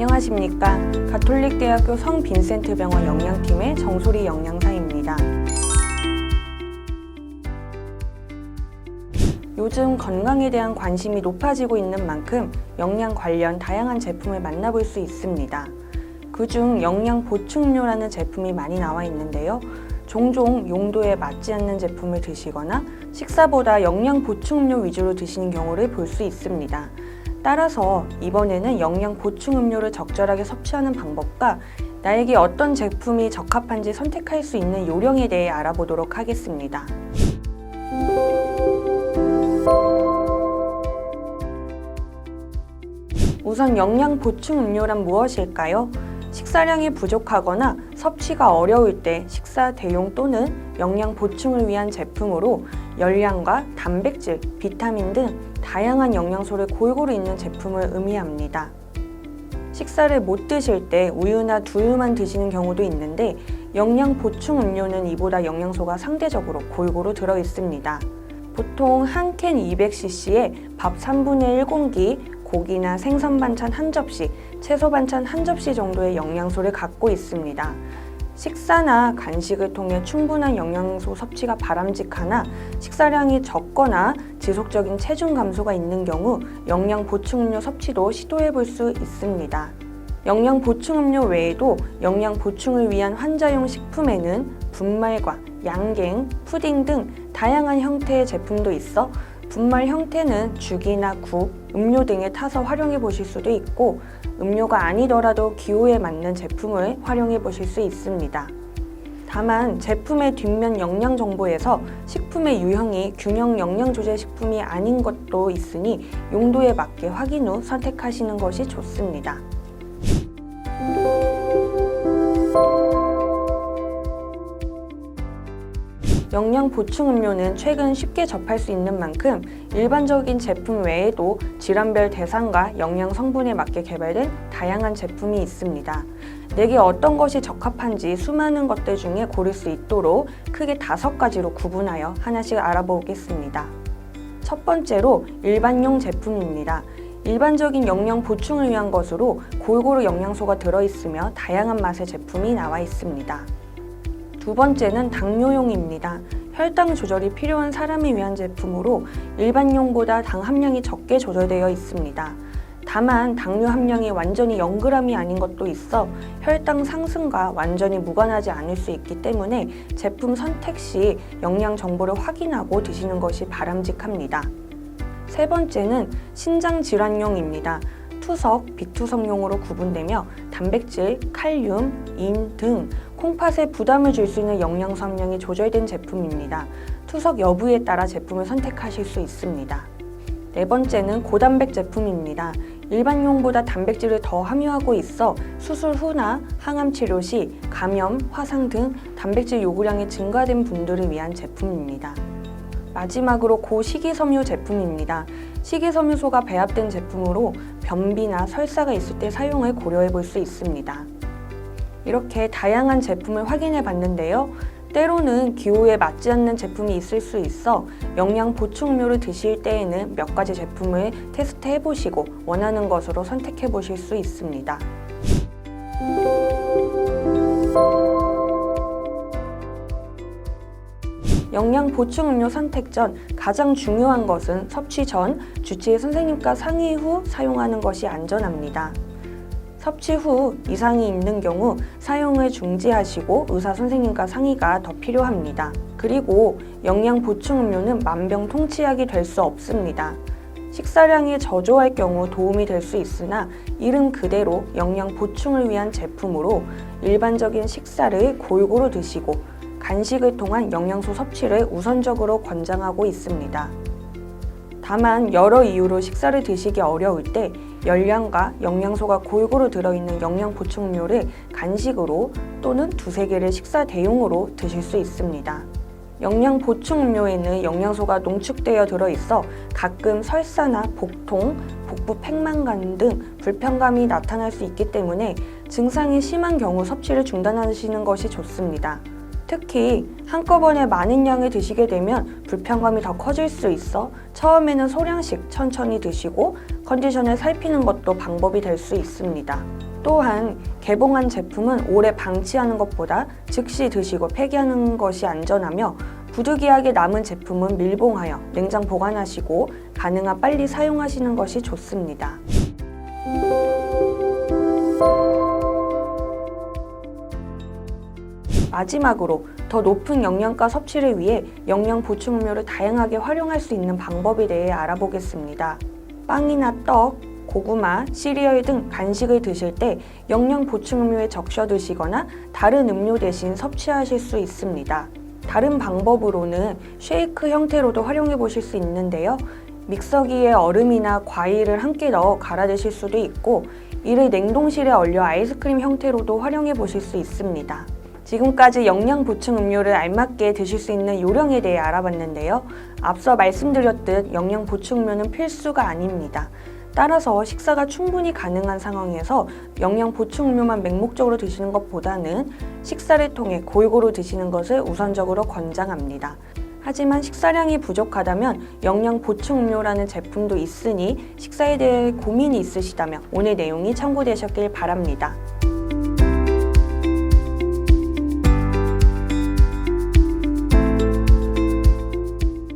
안녕하십니까. 가톨릭대학교 성빈센트병원 영양팀의 정소리 영양사입니다. 요즘 건강에 대한 관심이 높아지고 있는 만큼 영양 관련 다양한 제품을 만나볼 수 있습니다. 그중 영양 보충료라는 제품이 많이 나와 있는데요. 종종 용도에 맞지 않는 제품을 드시거나 식사보다 영양 보충음료 위주로 드시는 경우를 볼 수 있습니다. 따라서 이번에는 영양 보충 음료를 적절하게 섭취하는 방법과 나에게 어떤 제품이 적합한지 선택할 수 있는 요령에 대해 알아보도록 하겠습니다. 우선 영양 보충 음료란 무엇일까요? 식사량이 부족하거나 섭취가 어려울 때 식사 대용 또는 영양 보충을 위한 제품으로 열량과 단백질, 비타민 등 다양한 영양소를 골고루 있는 제품을 의미합니다. 식사를 못 드실 때 우유나 두유만 드시는 경우도 있는데 영양 보충 음료는 이보다 영양소가 상대적으로 골고루 들어 있습니다. 보통 한 캔 200cc에 밥 3분의 1 공기, 고기나 생선 반찬 한 접시, 채소 반찬 한 접시 정도의 영양소를 갖고 있습니다. 식사나 간식을 통해 충분한 영양소 섭취가 바람직하나 식사량이 적거나 지속적인 체중 감소가 있는 경우 영양 보충음료 섭취도 시도해 볼 수 있습니다. 영양 보충음료 외에도 영양 보충을 위한 환자용 식품에는 분말과 양갱, 푸딩 등 다양한 형태의 제품도 있어 분말 형태는 죽이나 국, 음료 등에 타서 활용해 보실 수도 있고 음료가 아니더라도 기호에 맞는 제품을 활용해 보실 수 있습니다. 다만 제품의 뒷면 영양 정보에서 식품의 유형이 균형 영양 조제 식품이 아닌 것도 있으니 용도에 맞게 확인 후 선택하시는 것이 좋습니다. 영양 보충 음료는 최근 쉽게 접할 수 있는 만큼 일반적인 제품 외에도 질환별 대상과 영양 성분에 맞게 개발된 다양한 제품이 있습니다. 내게 어떤 것이 적합한지 수많은 것들 중에 고를 수 있도록 크게 5가지로 구분하여 하나씩 알아보겠습니다. 첫 번째로 일반용 제품입니다. 일반적인 영양 보충을 위한 것으로 골고루 영양소가 들어있으며 다양한 맛의 제품이 나와 있습니다. 두 번째는 당뇨용입니다. 혈당 조절이 필요한 사람을 위한 제품으로 일반용보다 당 함량이 적게 조절되어 있습니다. 다만 당뇨 함량이 완전히 0g이 아닌 것도 있어 혈당 상승과 완전히 무관하지 않을 수 있기 때문에 제품 선택 시 영양 정보를 확인하고 드시는 것이 바람직합니다. 세 번째는 신장 질환용입니다. 투석, 비투석용으로 구분되며 단백질, 칼륨, 인 등 콩팥에 부담을 줄 수 있는 영양소 함량이 조절된 제품입니다. 투석 여부에 따라 제품을 선택하실 수 있습니다. 네 번째는 고단백 제품입니다. 일반용보다 단백질을 더 함유하고 있어 수술 후나 항암 치료 시 감염, 화상 등 단백질 요구량이 증가된 분들을 위한 제품입니다. 마지막으로 고식이섬유 제품입니다. 식이섬유소가 배합된 제품으로 변비나 설사가 있을 때 사용을 고려해 볼 수 있습니다. 이렇게 다양한 제품을 확인해 봤는데요. 때로는 기호에 맞지 않는 제품이 있을 수 있어 영양 보충음료를 드실 때에는 몇 가지 제품을 테스트해 보시고 원하는 것으로 선택해 보실 수 있습니다. 영양 보충 음료 선택 전 가장 중요한 것은 섭취 전 주치의 선생님과 상의 후 사용하는 것이 안전합니다. 섭취 후 이상이 있는 경우 사용을 중지하시고 의사 선생님과 상의가 더 필요합니다. 그리고 영양 보충 음료는 만병통치약이 될 수 없습니다. 식사량이 저조할 경우 도움이 될 수 있으나 이름 그대로 영양 보충을 위한 제품으로 일반적인 식사를 골고루 드시고 간식을 통한 영양소 섭취를 우선적으로 권장하고 있습니다. 다만 여러 이유로 식사를 드시기 어려울 때 열량과 영양소가 골고루 들어있는 영양 보충료를 간식으로 또는 2-3개를 식사 대용으로 드실 수 있습니다. 영양 보충음료에는 영양소가 농축되어 들어있어 가끔 설사나 복통, 복부 팽만감 등 불편감이 나타날 수 있기 때문에 증상이 심한 경우 섭취를 중단하시는 것이 좋습니다. 특히 한꺼번에 많은 양을 드시게 되면 불편감이 더 커질 수 있어 처음에는 소량씩 천천히 드시고 컨디션을 살피는 것도 방법이 될 수 있습니다. 또한 개봉한 제품은 오래 방치하는 것보다 즉시 드시고 폐기하는 것이 안전하며 부득이하게 남은 제품은 밀봉하여 냉장 보관하시고 가능한 빨리 사용하시는 것이 좋습니다. 마지막으로 더 높은 영양가 섭취를 위해 영양 보충 음료를 다양하게 활용할 수 있는 방법에 대해 알아보겠습니다. 빵이나 떡, 고구마, 시리얼 등 간식을 드실 때 영양 보충 음료에 적셔 드시거나 다른 음료 대신 섭취하실 수 있습니다. 다른 방법으로는 쉐이크 형태로도 활용해 보실 수 있는데요. 믹서기에 얼음이나 과일을 함께 넣어 갈아 드실 수도 있고, 이를 냉동실에 얼려 아이스크림 형태로도 활용해 보실 수 있습니다. 지금까지 영양 보충 음료를 알맞게 드실 수 있는 요령에 대해 알아봤는데요. 앞서 말씀드렸듯 영양 보충 음료는 필수가 아닙니다. 따라서 식사가 충분히 가능한 상황에서 영양 보충 음료만 맹목적으로 드시는 것보다는 식사를 통해 골고루 드시는 것을 우선적으로 권장합니다. 하지만 식사량이 부족하다면 영양 보충 음료라는 제품도 있으니 식사에 대해 고민이 있으시다면 오늘 내용이 참고되셨길 바랍니다.